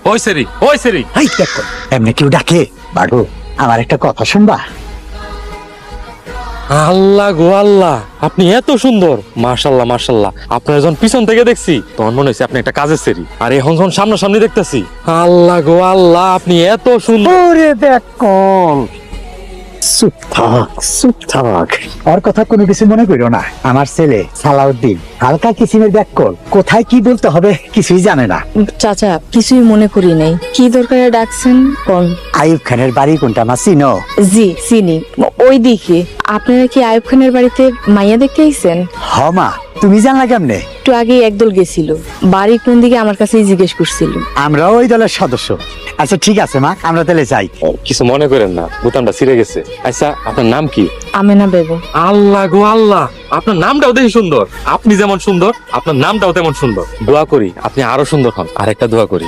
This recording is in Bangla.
ওই সেরি এই দেখো এমনি কেউ ডাকে বাড়ু আমার একটা কথা শুনবা? আল্লাহ গো আল্লাহ, আপনি এত সুন্দর, মাশাল্লাহ মাশাল্লাহ। আপনার যখন পিছন থেকে দেখছি তখন মনে হয়েছে আপনি একটা কাজের সেরি, আর এখন যখন সামনাসামনি দেখতেছি, আল্লাহ গো আল্লাহ, আপনি এত সুন্দর। ওরে দেখো চুপ থাক ওর কথা কোনো কিছু মনে করো না। আমার ছেলে সালাউদ্দিন হালকা কিসিমের ব্যাক কল, কোথায় কি বলতে হবে কিছুই জানে না। চাচা কিছুই মনে করি নাই, কি দরকারে ডাকছেন কোন? আইয়ুব খানের বাড়ি কোনটা মা চিনো? জি চিনি, ওই দিকে। আপনারা কি আইয়ুব খানের বাড়িতে মাইয়া দেখতে আইছেন? হ মা, তুমি জানলা কেমনে? একটু আগে একদল গেছিল, বাড়ি কোন দিকে আমার কাছেই জিজ্ঞেস করছিল। আমরা ওই দলের সদস্য। আচ্ছা ঠিক আছে মা, আমরা তাহলে যাই। কিছু মনে করেন না, বোতামটা ছিঁড়ে গেছে। আচ্ছা আপনার নাম কি? আমেনা বেগম। আল্লাহ গো আল্লাহ, আপনার নামটাও দেখি সুন্দর। আপনি যেমন সুন্দর আপনার নামটাও তেমন সুন্দর। দোয়া করি আপনি আরো সুন্দর হন। আরেকটা দোয়া করি,